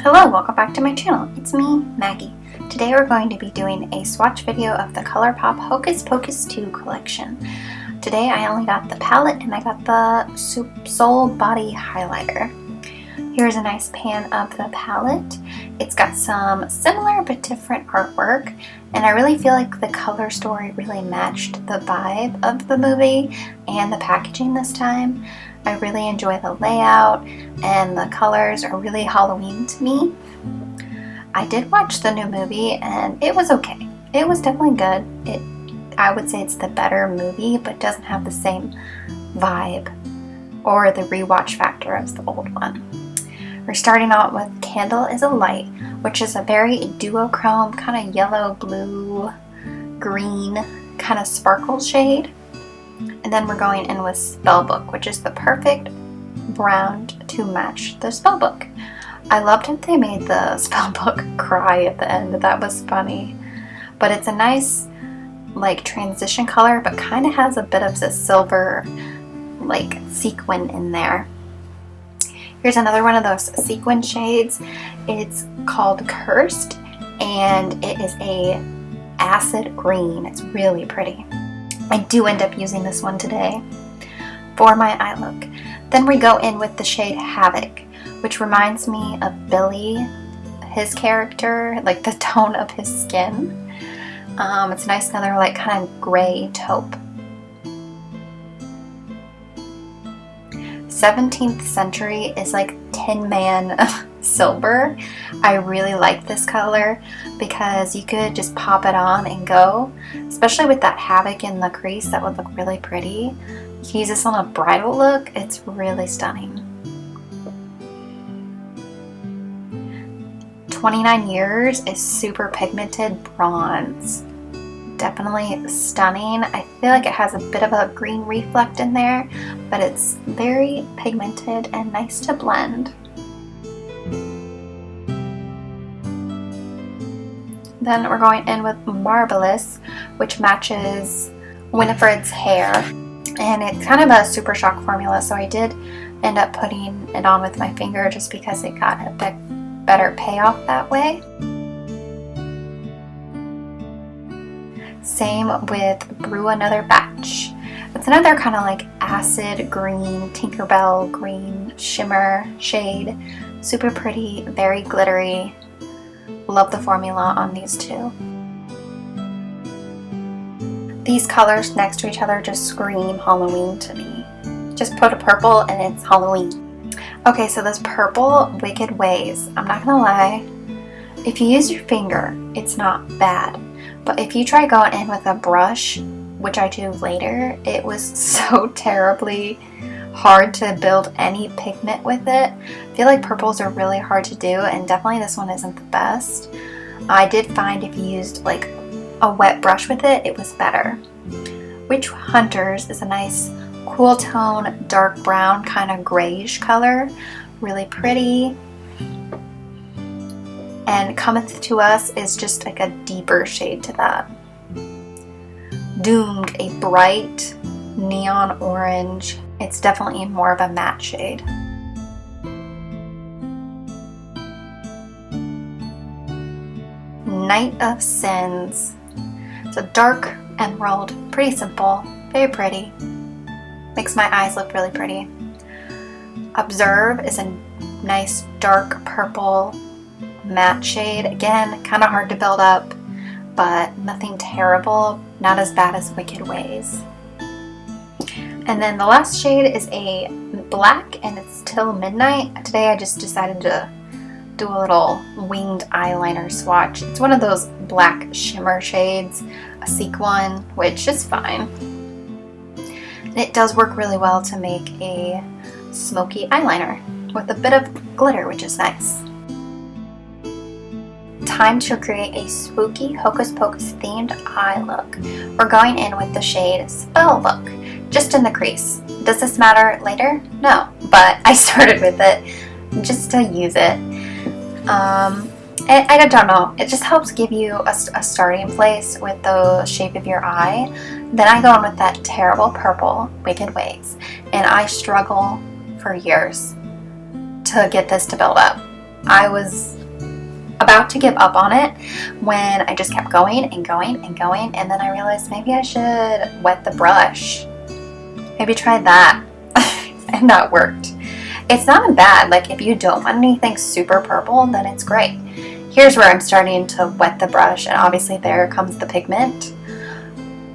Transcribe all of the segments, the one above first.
Hello, welcome back to my channel. It's me, Maggie. Today we're going to be doing a swatch video of the ColourPop Hocus Pocus 2 collection. Today I only got the palette and I got the Soul Body highlighter. Here's a nice pan of the palette. It's got some similar but different artwork, and I really feel like the color story really matched the vibe of the movie and the packaging this time. I really enjoy the layout, and the colors are really Halloween to me. I did watch the new movie and it was okay. It was definitely good. I would say it's the better movie, but doesn't have the same vibe or the rewatch factor as the old one. We're starting out with Candle is a Light, which is a very duochrome, kind of yellow, blue, green, kind of sparkle shade. And then we're going in with Spellbook, which is the perfect brown to match the Spellbook. I loved that they made the Spellbook cry at the end. That was funny. But it's a nice like transition color, but kind of has a bit of the silver like sequin in there. Here's another one of those sequin shades. It's called Cursed, and it is a acid green. It's really pretty. I do end up using this one today for my eye look. Then we go in with the shade Havoc, which reminds me of Billy, his character, like the tone of his skin. It's nice, another like kind of gray taupe. 17th Century is like Tin Man silver. I really like this color because you could just pop it on and go, especially with that Havoc in the crease. That would look really pretty. You can use this on a bridal look. It's really stunning. 29 Years is super pigmented bronze. Definitely stunning. I feel like it has a bit of a green reflect in there, but it's very pigmented and nice to blend. Then we're going in with Marvelous, which matches Winifred's hair, and it's kind of a super shock formula, so I did end up putting it on with my finger just because it got a bit better payoff that way. Same with Brew Another Batch. It's another kind of like acid green, Tinkerbell green shimmer shade. Super pretty, very glittery. Love the formula on these two. These colors next to each other just scream Halloween to me. Just put a purple and it's Halloween. Okay, so this purple Wicked Ways, I'm not gonna lie, if you use your finger, it's not bad. But if you try going in with a brush, which I do later, it was so terribly hard to build any pigment with it. I feel like purples are really hard to do, and definitely this one isn't the best. I did find if you used like a wet brush with it, it was better. Witch Hunters is a nice cool tone, dark brown, kind of grayish color. Really pretty. And Cometh to Us is just like a deeper shade to that. Doomed, a bright neon orange. It's definitely more of a matte shade. Night of Sins. It's a dark emerald, pretty simple, very pretty. Makes my eyes look really pretty. Observe is a nice dark purple matte shade. Again, kind of hard to build up, but nothing terrible. Not as bad as Wicked Ways. And then the last shade is a black, and it's Till Midnight. Today I just decided to do a little winged eyeliner swatch. It's one of those black shimmer shades, a sequin, which is fine. And it does work really well to make a smoky eyeliner with a bit of glitter, which is nice. Time to create a spooky Hocus Pocus themed eye look. We're going in with the shade Spellbook, just in the crease. Does this matter later? No, but I started with it just to use it. I don't know, it just helps give you a starting place with the shape of your eye. Then I go in with that terrible purple Wicked Ways, and I struggle for years to get this to build up. I was about to give up on it when I just kept going and going and going, and then I realized maybe I should wet the brush. Maybe try that. And that worked. It's not bad. Like, if you don't want anything super purple, then it's great. Here's where I'm starting to wet the brush, and obviously there comes the pigment.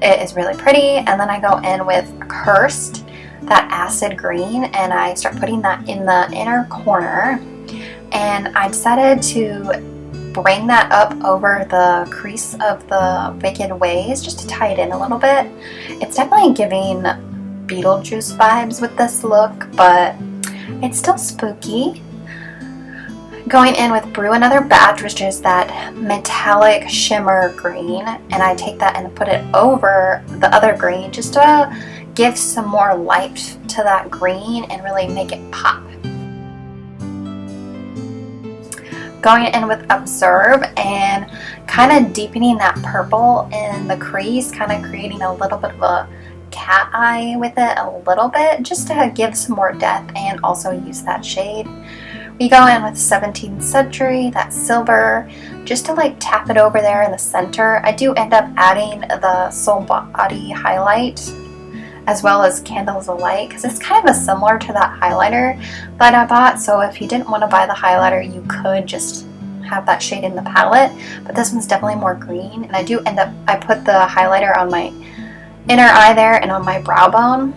It is really pretty. And then I go in with Cursed, that acid green, and I start putting that in the inner corner. And I decided to bring that up over the crease of the Wicked Ways just to tie it in a little bit. It's definitely giving Beetlejuice vibes with this look, but it's still spooky. Going in with Brew Another Batch, which is that metallic shimmer green, and I take that and put it over the other green just to give some more light to that green and really make it pop. Going in with Observe and kind of deepening that purple in the crease, kind of creating a little bit of a cat eye with it a little bit, just to give some more depth and also use that shade. We go in with 17th Century, that silver, just to like tap it over there in the center. I do end up adding the Soul Body highlight as well as Candles of Light, because it's kind of similar to that highlighter that I bought. So if you didn't want to buy the highlighter, you could just have that shade in the palette, but this one's definitely more green. And I do end up, I put the highlighter on my inner eye there and on my brow bone,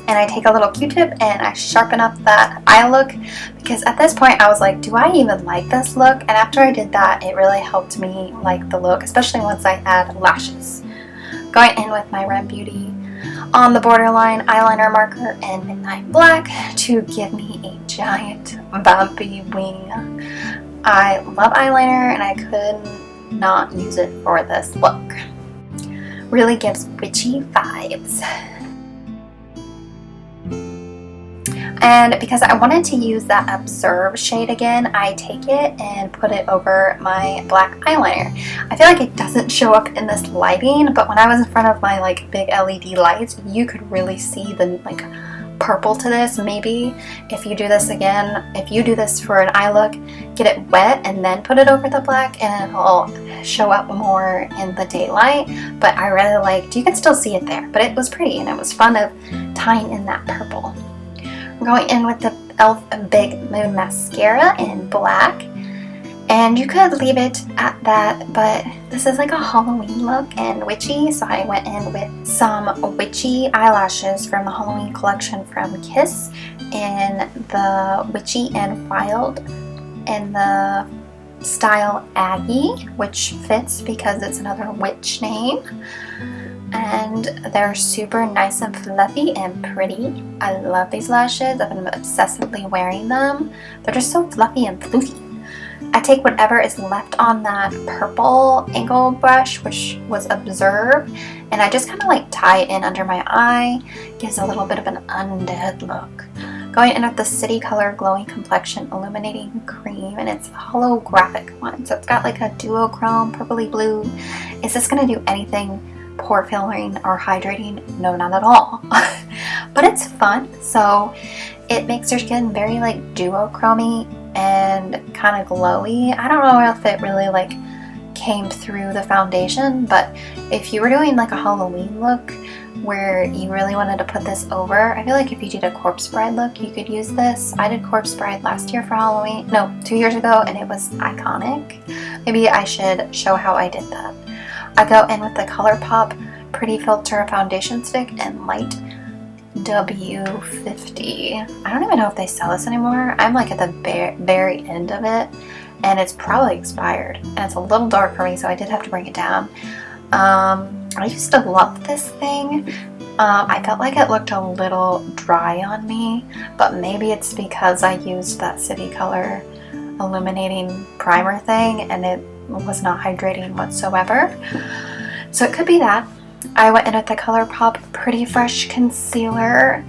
and I take a little Q-tip and I sharpen up that eye look, because at this point I was like, do I even like this look? And after I did that, it really helped me like the look, especially once I add lashes. Going in with my R.e.m. Beauty On the Borderline eyeliner marker in Midnight Black to give me a giant bumpy wing. I love eyeliner and I could not use it for this look. Really gives witchy vibes. And because I wanted to use that Observe shade again, I take it and put it over my black eyeliner. I feel like it doesn't show up in this lighting, but when I was in front of my like big LED lights, you could really see the like purple to this. Maybe if you do this again, if you do this for an eye look, get it wet and then put it over the black, and it'll show up more in the daylight. But I really liked, you can still see it there, but it was pretty and it was fun of tying in that purple. We're going in with the e.l.f. Big Mood Mascara in black, and you could leave it at that, but this is like a Halloween look and witchy, so I went in with some witchy eyelashes from the Halloween collection from Kiss in the Witchy and Wild in the style Aggie, which fits because it's another witch name. And they're super nice and fluffy and pretty. I love these lashes. I've been obsessively wearing them. They're just so fluffy and floofy. I take whatever is left on that purple angle brush, which was Observe, and I just kind of like tie it in under my eye. Gives a little bit of an undead look. Going in with the City Color Glowing Complexion Illuminating Cream, and it's a holographic one. So it's got like a duochrome purpley blue. Is this going to do anything pore filling or hydrating? No, not at all. But it's fun, so it makes your skin very like duochromy and kind of glowy. I don't know if it really like came through the foundation, but if you were doing like a Halloween look where you really wanted to put this over, I feel like if you did a Corpse Bride look, you could use this. I did Corpse Bride last year for Halloween, no, 2 years ago, and it was iconic. Maybe I should show how I did that. I go in with the ColourPop Pretty Filter Foundation Stick in Light W50. I don't even know if they sell this anymore. I'm like at the very end of it, and it's probably expired. And it's a little dark for me, so I did have to bring it down. I used to love this thing. I felt like it looked a little dry on me, but maybe it's because I used that City Color illuminating primer thing and it was not hydrating whatsoever. So it could be that. I went in with the ColourPop Pretty Fresh Concealer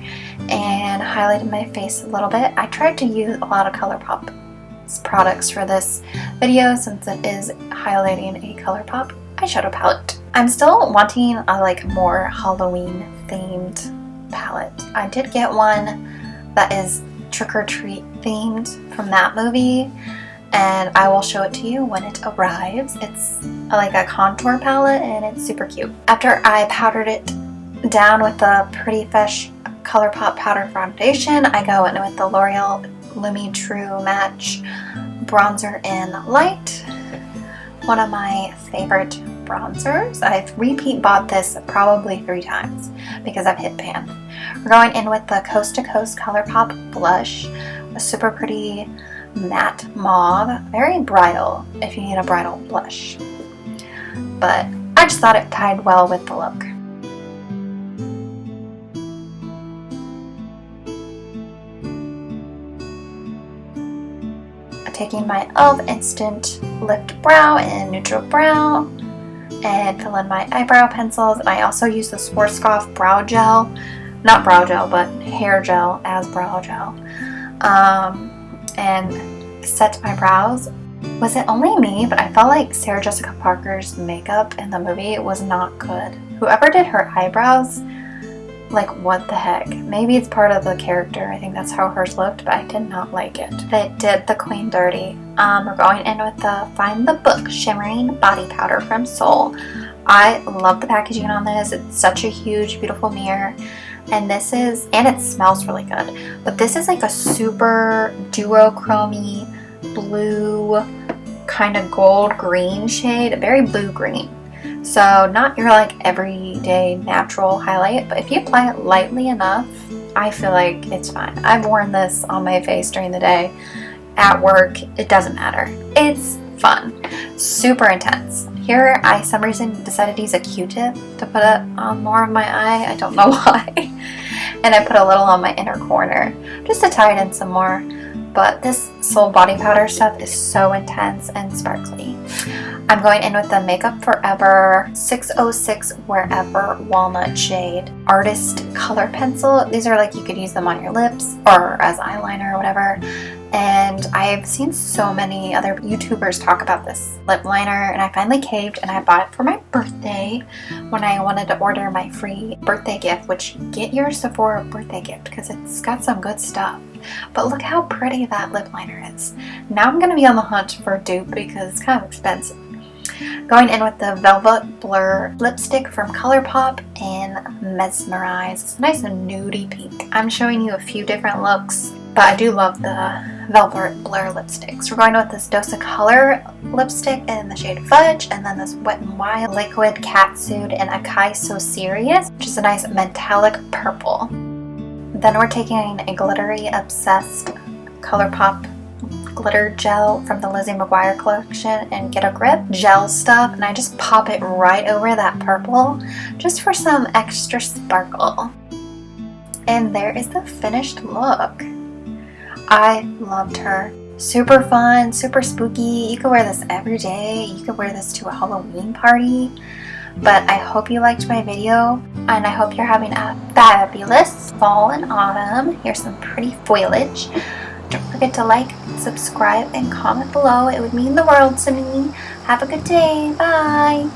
and highlighted my face a little bit. I tried to use a lot of ColourPop products for this video since it is highlighting a ColourPop eyeshadow palette. I'm still wanting a like more Halloween themed palette. I did get one that is Trick or Treat themed from that movie, and I will show it to you when it arrives. It's like a contour palette and it's super cute. After I powdered it down with the Pretty Fresh ColourPop powder foundation, I go in with the L'Oreal Lumi True Match bronzer in light. One of my favorite bronzers. I've repeat bought this probably 3 times because I've hit pan. We're going in with the Coast to Coast ColourPop blush, a super pretty matte mauve, very bridal if you need a bridal blush. But I just thought it tied well with the look. Taking my e.l.f. Instant Lift Brow in Neutral Brown and fill in my eyebrow pencils. And I also use the Schwarzkopf Brow Gel, not brow gel, but hair gel as brow gel, and set my brows. Was it only me, but I felt like Sarah Jessica Parker's makeup in the movie was not good. Whoever did her eyebrows, like, what the heck? Maybe it's part of the character. I think that's how hers looked, but I did not like it. They did the queen dirty. We're going in with the Find the Book Shimmering Body Powder from Sol. I love the packaging on this. It's such a huge, beautiful mirror. And this is, and it smells really good, but this is like a super duochrome blue, kind of gold green shade, very blue green. So not your like everyday natural highlight, but if you apply it lightly enough, I feel like it's fine. I've worn this on my face during the day, at work, it doesn't matter. It's fun, super intense. Here, I, some reason, decided to use a Q-tip to put it on more of my eye. I don't know why. And I put a little on my inner corner, just to tie it in some more. But this Sol body powder stuff is so intense and sparkly. I'm going in with the Makeup Forever 606 Wherever Walnut Shade Artist Color Pencil. These are like, you could use them on your lips or as eyeliner or whatever. And I've seen so many other YouTubers talk about this lip liner, and I finally caved and I bought it for my birthday when I wanted to order my free birthday gift, which get your Sephora birthday gift because it's got some good stuff. But look how pretty that lip liner is. Now I'm going to be on the hunt for a dupe because it's kind of expensive. Going in with the Velvet Blur lipstick from ColourPop in Mesmerize. It's nice and nudie pink. I'm showing you a few different looks, but I do love the Velvet Blur lipsticks. We're going with this Dose of Color lipstick in the shade Fudge, and then this Wet n Wild liquid catsuit in Acai So Serious, which is a nice metallic purple. Then we're taking a glittery Obsessed ColourPop glitter gel from the Lizzie McGuire collection and Get a Grip gel stuff, and I just pop it right over that purple just for some extra sparkle. And there is the finished look. I loved her. Super fun, super spooky. You could wear this every day. You could wear this to a Halloween party. But I hope you liked my video, and I hope you're having a fabulous fall and autumn. Here's some pretty foliage. Don't forget to like, subscribe, and comment below. It would mean the world to me. Have a good day. Bye.